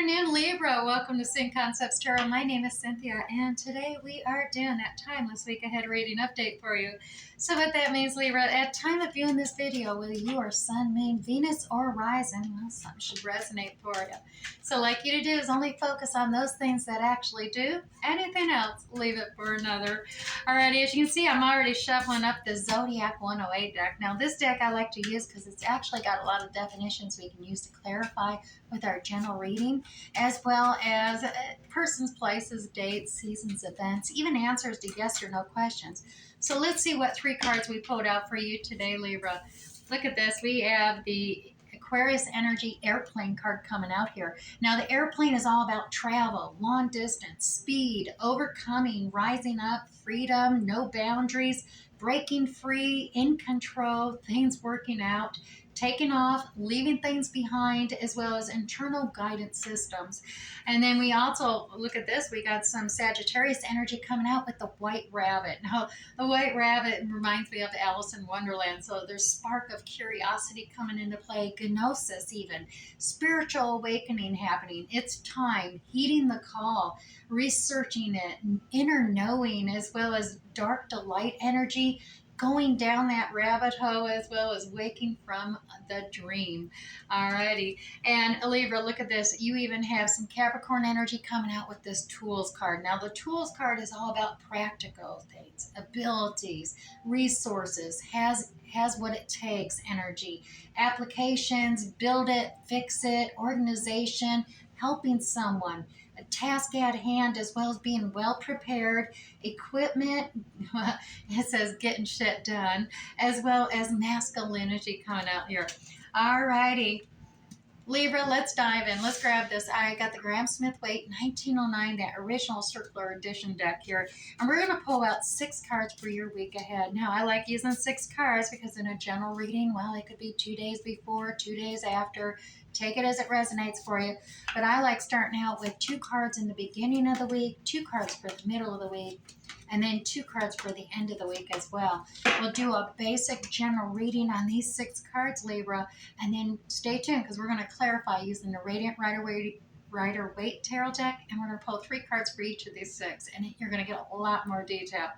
afternoon, Libra. Welcome to Sync Concepts Tarot. My name is Cynthia, and today we are doing that timeless week ahead reading update for you. So what that means, Libra, at time of viewing this video, whether you are Sun, Moon, Venus, or Rising, well, something should resonate for you. So I'd like you to do is only focus on those things that actually do. Anything else, leave it for another. Alrighty, as you can see, I'm already shuffling up the Zodiac 108 deck. Now, this deck I like to use because it's actually got a lot of definitions we can use to clarify with our general reading, as well as persons, places, dates, seasons, events, even answers to yes or no questions. So let's see what three cards we pulled out for you today, Libra. Look at this. We have the Aquarius Energy Airplane card coming out here. Now, the airplane is all about travel, long distance, speed, overcoming, rising up, freedom, no boundaries, breaking free, in control, things working out, taking off, leaving things behind, as well as internal guidance systems. And then we also, look at this, we got some Sagittarius energy coming out with the white rabbit. Now, the white rabbit reminds me of Alice in Wonderland. So there's spark of curiosity coming into play, gnosis even, spiritual awakening happening. It's time, heeding the call, researching it, inner knowing, as well as dark delight energy, going down that rabbit hole, as well as waking from the dream. Alrighty. And Libra, look at this. You even have some Capricorn energy coming out with this tools card. Now, the tools card is all about practical things, abilities, resources, has what it takes energy, applications, build it, fix it, organization, helping someone, a task at hand, as well as being well prepared, equipment, it says getting shit done, as well as masculinity coming out here. All righty. Libra, let's dive in. Let's grab this. I got the Graham Smith Waite 1909, that original circular edition deck here. And we're going to pull out 6 cards for your week ahead. Now, I like using 6 cards because in a general reading, well, it could be 2 days before, 2 days after. Take it as it resonates for you. But I like starting out with 2 cards in the beginning of the week, 2 cards for the middle of the week, and then 2 cards for the end of the week as well. We'll do a basic general reading on these 6 cards, Libra, and then stay tuned because we're going to clarify using the Radiant Rider-Waite Tarot deck, and we're going to pull 3 cards for each of these 6, and you're going to get a lot more detail.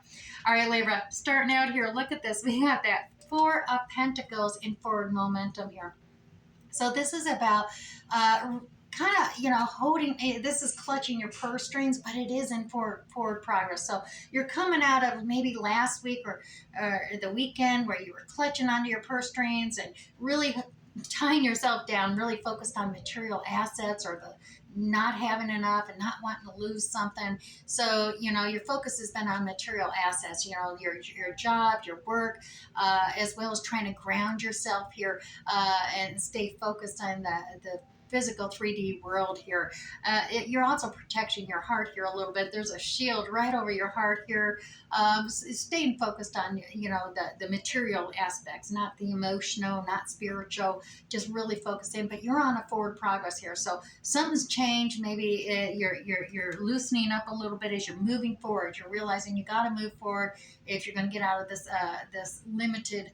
All right, Libra, starting out here, look at this. We got that 4 of Pentacles in forward momentum here. So this is about kind of, holding, this is clutching your purse strings, but it is in forward progress. So you're coming out of maybe last week or the weekend where you were clutching onto your purse strings and really tying yourself down, really focused on material assets or the not having enough and not wanting to lose something. So, your focus has been on material assets, your job, your work, as well as trying to ground yourself here and stay focused on the physical 3D world here. You're also protecting your heart here a little bit. There's a shield right over your heart here. Staying focused on, the material aspects, not the emotional, not spiritual, just really focusing. But you're on a forward progress here. So something's changed. Maybe you're loosening up a little bit as you're moving forward. You're realizing you got to move forward if you're going to get out of this limited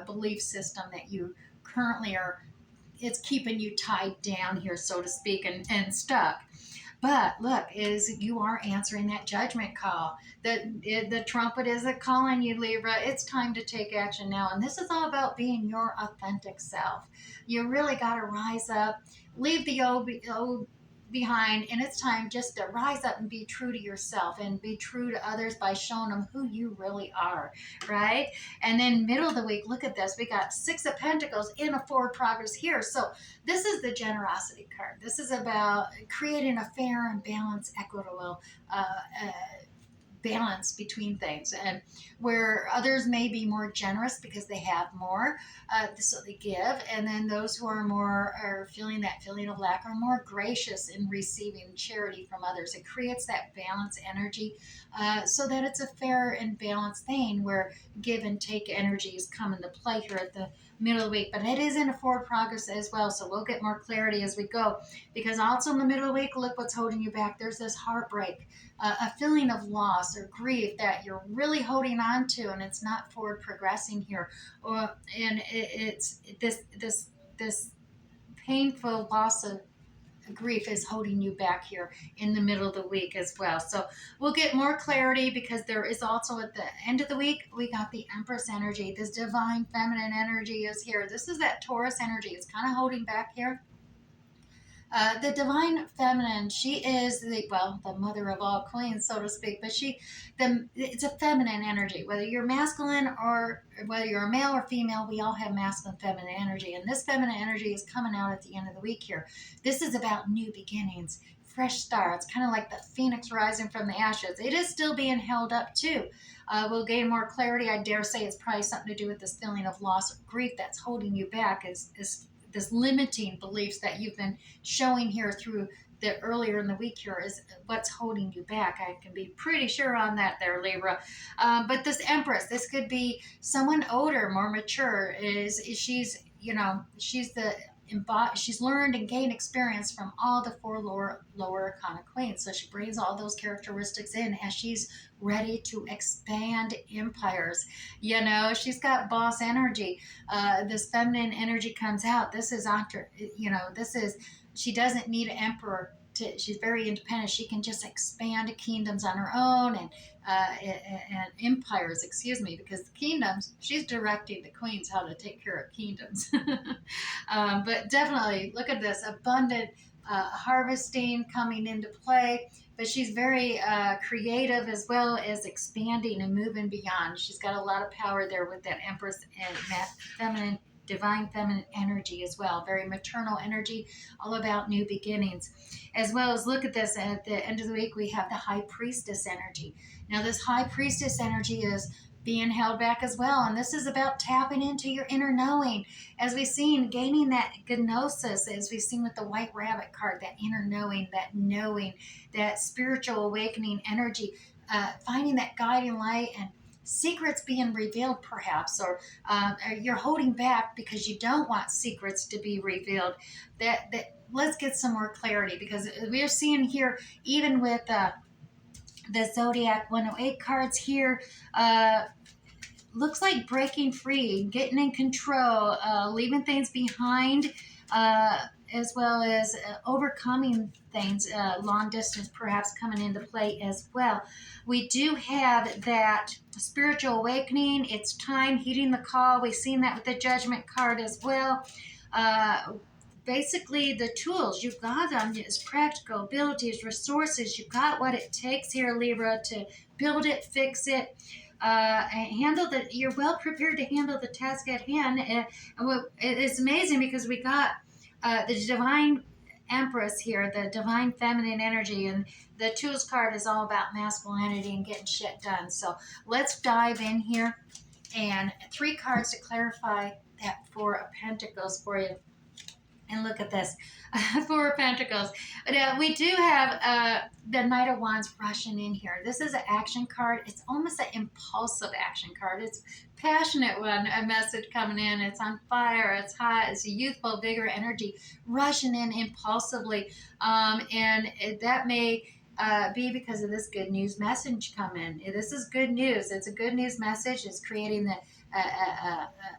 belief system that you currently are. It's keeping you tied down here, so to speak, and stuck. But look, you are answering that judgment call. The trumpet is calling you, Libra. It's time to take action now. And this is all about being your authentic self. You really got to rise up, leave the old behind, and it's time just to rise up and be true to yourself and be true to others by showing them who you really are, right? And then middle of the week, look at this. We got 6 of Pentacles in a forward progress here. So this is the generosity card. This is about creating a fair and balanced, equitable balance between things, and where others may be more generous because they have more, so they give, and then those who are feeling that feeling of lack are more gracious in receiving charity from others. It creates that balance energy so that it's a fair and balanced thing where give and take energies come into play here at the middle of the week. But it is in a forward progress as well, so we'll get more clarity as we go, because also in the middle of the week, look what's holding you back. There's this heartbreak, a feeling of loss or grief that you're really holding on to, and it's not forward progressing here, and it's this painful loss of grief is holding you back here in the middle of the week as well. So we'll get more clarity because there is also at the end of the week, we got the Empress energy. This divine feminine energy is here. This is that Taurus energy. It's kind of holding back here. The divine feminine, she is the mother of all queens, so to speak. But it's a feminine energy. Whether you're masculine or whether you're a male or female, we all have masculine, feminine energy, and this feminine energy is coming out at the end of the week here. This is about new beginnings, fresh starts, kind of like the phoenix rising from the ashes. It is still being held up too. We'll gain more clarity. I dare say it's probably something to do with this feeling of loss or grief that's holding you back. Is this limiting beliefs that you've been showing here through the earlier in the week here is what's holding you back. I can be pretty sure on that there, Libra. But this Empress, this could be someone older, more mature. She's she's learned and gained experience from all the four lower arcana queens. So she brings all those characteristics in as she's ready to expand empires. She's got boss energy. This feminine energy comes out. This is after, she doesn't need an emperor. She's very independent. She can just expand kingdoms on her own and empires, excuse me, because the kingdoms, she's directing the queens how to take care of kingdoms. But definitely look at this abundant harvesting coming into play. But she's very creative as well as expanding and moving beyond. She's got a lot of power there with that Empress and feminine, divine feminine energy as well. Very maternal energy, all about new beginnings. As well as look at this, at the end of the week, we have the High Priestess energy. Now, this High Priestess energy is being held back as well. And this is about tapping into your inner knowing. As we've seen, gaining that gnosis, as we've seen with the White Rabbit card, that inner knowing, that spiritual awakening energy, finding that guiding light and secrets being revealed perhaps, or you're holding back because you don't want secrets to be revealed. That let's get some more clarity, because we're seeing here, even with the Zodiac 108 cards here, looks like breaking free, getting in control, leaving things behind, as well as overcoming things, long distance perhaps coming into play as well. We do have that spiritual awakening. It's time, heeding the call. We've seen that with the Judgment card as well. Basically, the tools, you've got them, is practical abilities, resources. You've got what it takes here, Libra, to build it, fix it, you're well prepared to handle the task at hand. It's amazing because we got the divine Empress here, the divine feminine energy, and the tools card is all about masculinity and getting shit done. So let's dive in here, and 3 cards to clarify that 4 of Pentacles for you. And look at this, 4 of Pentacles. But we do have the Knight of Wands rushing in here. This is an action card. It's almost an impulsive action card. It's a passionate one, a message coming in. It's on fire. It's hot. It's a youthful, vigor, energy rushing in impulsively. And that may be because of this good news message coming in. This is good news. It's a good news message. It's creating the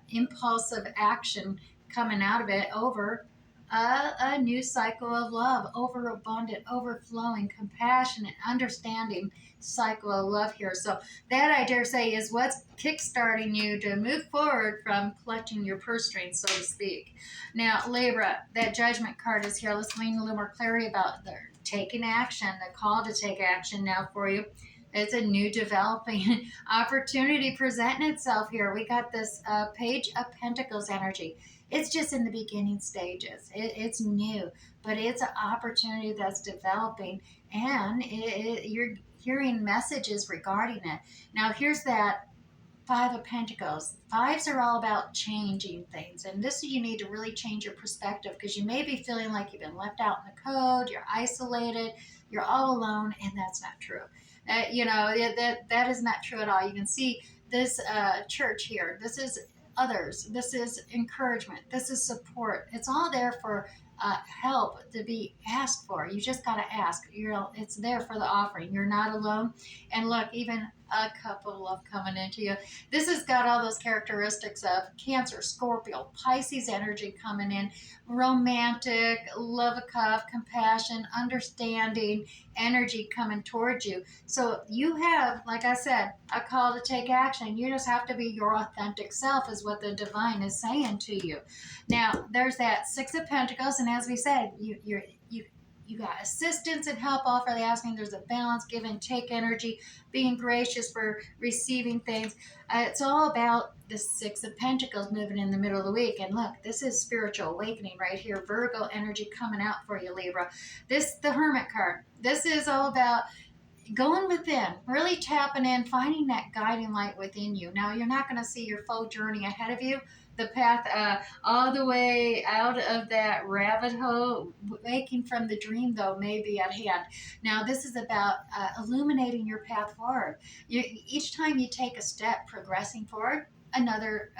impulsive action coming out of it over a new cycle of love, overabundant, overflowing, compassionate, understanding cycle of love here. So that, I dare say, is what's kickstarting you to move forward from clutching your purse strings, so to speak. Now, Libra, that Judgment card is here. Let's gain a little more clarity about the taking action, the call to take action now for you. It's a new developing opportunity presenting itself here. We got this Page of Pentacles energy. It's just in the beginning stages. It's new, but it's an opportunity that's developing, and you're hearing messages regarding it. Now, here's that 5 of Pentacles. 5s are all about changing things, and this you need to really change your perspective, because you may be feeling like you've been left out in the cold, you're isolated, you're all alone, and that's not true. That is not true at all. You can see this church here. This is others. This is encouragement. This is support. It's all there for help to be asked for. You just got to ask. It's there for the offering. You're not alone. And look, even a couple of love coming into you. This has got all those characteristics of Cancer, Scorpio, Pisces energy coming in, romantic, love a cup, compassion, understanding energy coming towards you. So you have, like I said, a call to take action. You just have to be your authentic self, is what the divine is saying to you. Now, there's that Six of Pentacles, and as we said, you got assistance and help all for the asking. There's a balance, give and take energy, being gracious for receiving things. It's all about the Six of Pentacles moving in the middle of the week. And look, this is spiritual awakening right here. Virgo energy coming out for you, Libra. The Hermit card. This is all about going within, really tapping in, finding that guiding light within you. Now, you're not going to see your full journey ahead of you, the path all the way out of that rabbit hole. Waking from the dream, though, may be at hand. Now, this is about illuminating your path forward. Each time you take a step progressing forward, another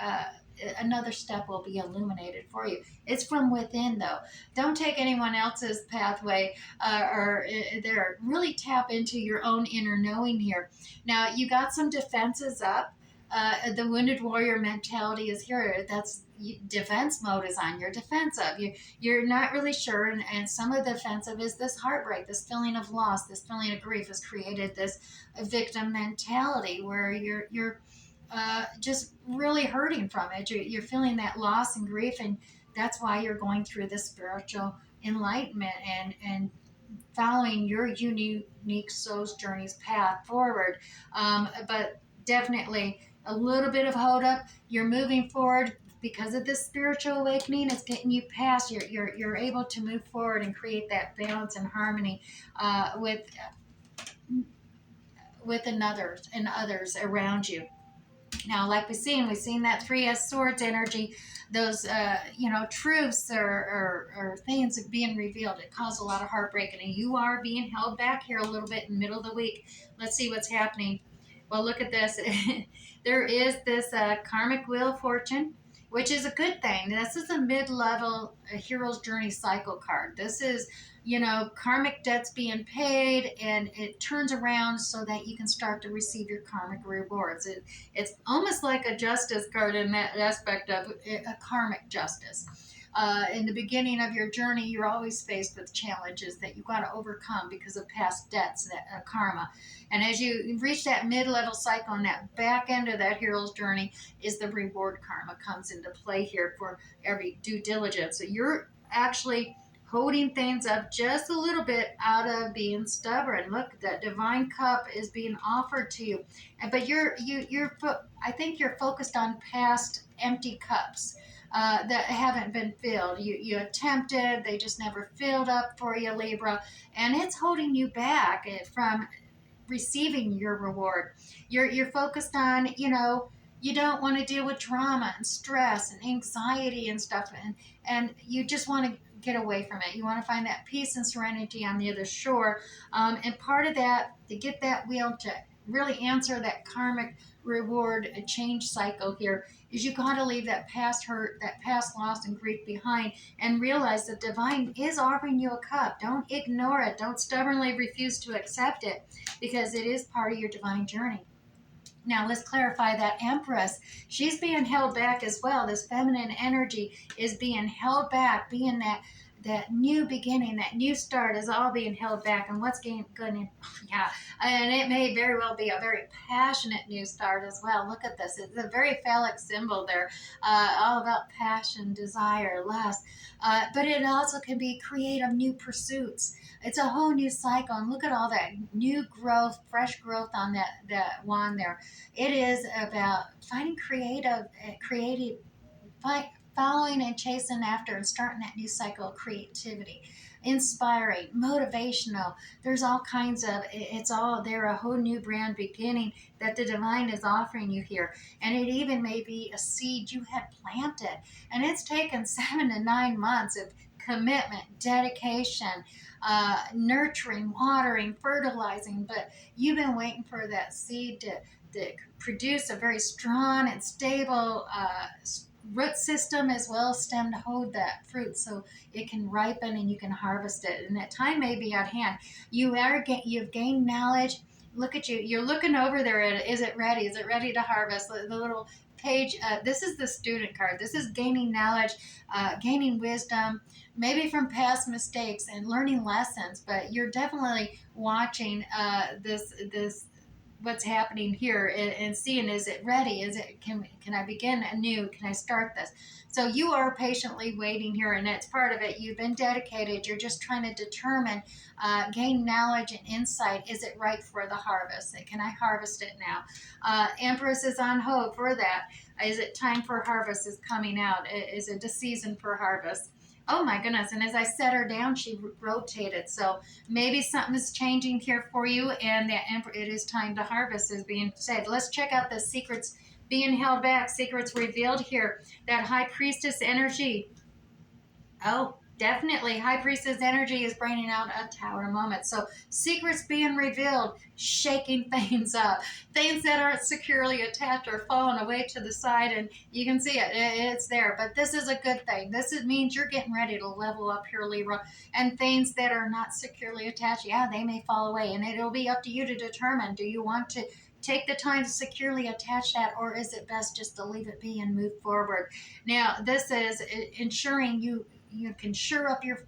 step will be illuminated for you. It's from within, though. Don't take anyone else's pathway, or there. Really tap into your own inner knowing here. Now, you got some defenses up. The wounded warrior mentality is here. That's defense mode is on. Your defensive. You're not really sure, and some of the defensive is this heartbreak, this feeling of loss, this feeling of grief has created this victim mentality where you're just really hurting from it. You're feeling that loss and grief, and that's why you're going through this spiritual enlightenment and following your unique soul's journey's path forward. But definitely a little bit of hold up. You're moving forward because of this spiritual awakening. It's getting you past. You're able to move forward and create that balance and harmony with another and others around you. Now, like we've seen that Three of Swords energy, those, truths or things being revealed. It caused a lot of heartbreak, and you are being held back here a little bit in the middle of the week. Let's see what's happening. Well, look at this. There is this karmic wheel of fortune, which is a good thing. This is a mid-level hero's journey cycle card. This is, karmic debts being paid, and it turns around so that you can start to receive your karmic rewards. It's almost like a justice card in that aspect of a karmic justice. In the beginning of your journey, you're always faced with challenges that you've got to overcome because of past debts, that karma. And as you reach that mid-level cycle and that back end of that hero's journey is the reward karma comes into play here for every due diligence. So you're actually holding things up just a little bit out of being stubborn. Look, that divine cup is being offered to you, but I think you're focused on past empty cups that haven't been filled. You attempted, they just never filled up for you, Libra, and it's holding you back from receiving your reward. You're focused on, you don't want to deal with drama and stress and anxiety and stuff, and you just want to get away from it. You want to find that peace and serenity on the other shore. And part of that, to get that wheel to really answer that karmic reward change cycle here, is you got to leave that past hurt, that past loss and grief behind, and realize that divine is offering you a cup. Don't ignore it. Don't stubbornly refuse to accept it, because it is part of your divine journey. Now, let's clarify that Empress. She's being held back as well. This feminine energy is being held back, being that new beginning, that new start is all being held back. And what's going to, yeah, and it may very well be a very passionate new start as well. Look at this. It's a very phallic symbol there, all about passion, desire, lust. But it also can be creative new pursuits. It's a whole new cycle. And look at all that new growth, fresh growth on that wand there. It is about finding following and chasing after and starting that new cycle of creativity, inspiring, motivational. There's all kinds of, it's all there, a whole new brand beginning that the divine is offering you here. And it even may be a seed you had planted, and it's taken 7 to 9 months of commitment, dedication, nurturing, watering, fertilizing, but you've been waiting for that seed to produce a very strong and stable root system as well as stem to hold that fruit so it can ripen and you can harvest it. And that time may be at hand. You've gained knowledge. Look at you. You're looking over there at it. Is it ready? Is it ready to harvest? The little page. This is the student card. This is gaining knowledge, gaining wisdom, maybe from past mistakes and learning lessons. But you're definitely watching this what's happening here and seeing, is it ready, is it, can I begin anew, can I start this? So you are patiently waiting here, and that's part of it. You've been dedicated. You're just trying to determine, gain knowledge and insight. Is it right for the harvest? Can I harvest it now? Empress is on hold for that. Is it time for harvest? Is coming out? Is it a season for harvest? Oh my goodness. And as I set her down, she rotated. So maybe something is changing here for you, and it is time to harvest is being said. Let's check out the secrets being held back, secrets revealed here. That high priestess energy. Oh, definitely. High priestess energy is bringing out a tower moment. So secrets being revealed, shaking things up. Things that aren't securely attached are falling away to the side, and you can see it. It's there. But this is a good thing. Means you're getting ready to level up here, Libra. And things that are not securely attached, yeah, they may fall away. And it'll be up to you to determine, do you want to take the time to securely attach that, or is it best just to leave it be and move forward? Now, this is ensuring you can shore up your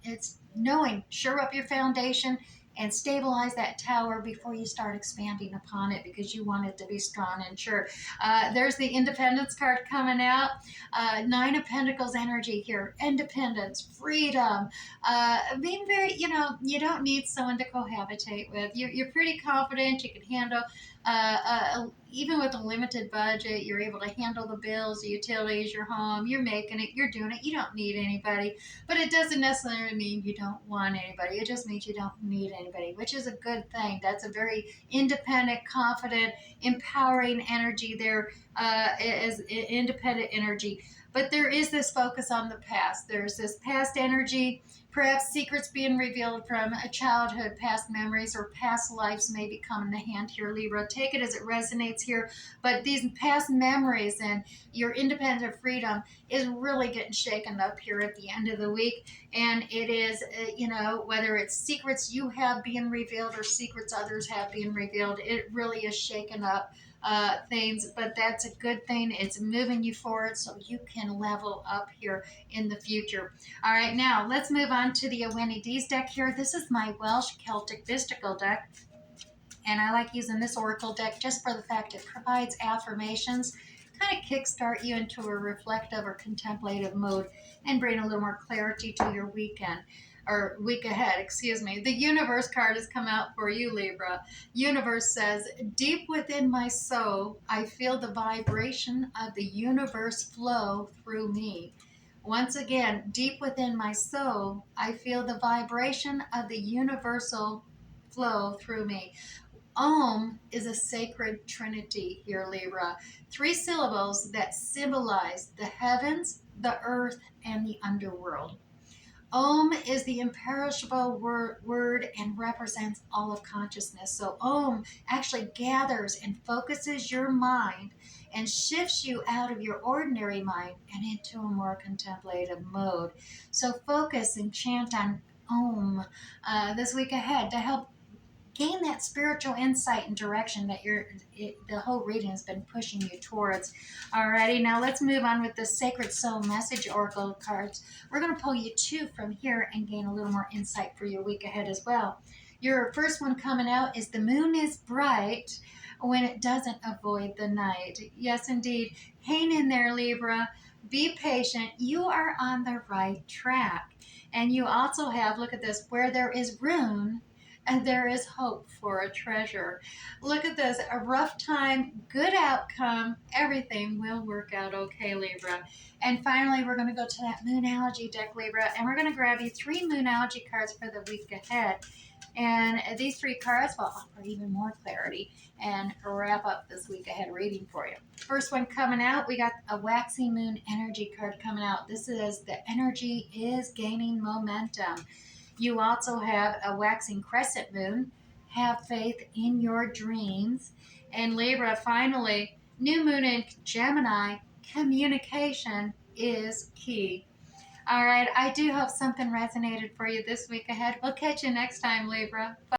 foundation and stabilize that tower before you start expanding upon it, because you want it to be strong and sure. There's the Independence card coming out. Nine of Pentacles energy here. Independence, freedom, being very, you don't need someone to cohabitate with. You're pretty confident. You can handle, even with a limited budget, you're able to handle the bills, the utilities, your home. You're making it. You're doing it. You don't need anybody. But it doesn't necessarily mean you don't want anybody. It just means you don't need anybody, which is a good thing. That's a very independent, confident, empowering energy there, as independent energy. But there is this focus on the past. There's this past energy, perhaps secrets being revealed from a childhood, past memories, or past lives may be coming to hand here, Libra. Take it as it resonates here. But these past memories and your independent freedom is really getting shaken up here at the end of the week. And it is, whether it's secrets you have being revealed or secrets others have being revealed, it really is shaken up things. But that's a good thing. It's moving you forward so you can level up here in the future. All right, now let's move on to the Aweni D's deck here. This is my Welsh Celtic Mystical deck. And I like using this oracle deck just for the fact it provides affirmations, kind of kickstart you into a reflective or contemplative mode and bring a little more clarity to your weekend. Or week ahead, excuse me. The universe card has come out for you, Libra. Universe says, deep within my soul, I feel the vibration of the universe flow through me. Once again, deep within my soul, I feel the vibration of the universal flow through me. Om is a sacred trinity here, Libra. 3 syllables that symbolize the heavens, the earth, and the underworld. Om is the imperishable word and represents all of consciousness. So Om actually gathers and focuses your mind and shifts you out of your ordinary mind and into a more contemplative mode. So focus and chant on Om this week ahead to help gain that spiritual insight and direction that the whole reading has been pushing you towards. Alrighty, now let's move on with the Sacred Soul Message Oracle cards. We're going to pull you 2 from here and gain a little more insight for your week ahead as well. Your first one coming out is the moon is bright when it doesn't avoid the night. Yes, indeed. Hang in there, Libra. Be patient. You are on the right track. And you also have, look at this, where there is ruin, and there is hope for a treasure. Look at this, a rough time, good outcome, everything will work out okay, Libra. And finally, we're going to go to that Moonology deck, Libra, and we're going to grab you 3 Moonology cards for the week ahead. And these 3 cards will offer even more clarity and wrap up this week ahead reading for you. First one coming out, we got a Waxing Moon Energy card coming out. This is the energy is gaining momentum. You also have a Waxing Crescent Moon. Have faith in your dreams. And Libra, finally, new moon in Gemini. Communication is key. All right, I do hope something resonated for you this week ahead. We'll catch you next time, Libra. Bye.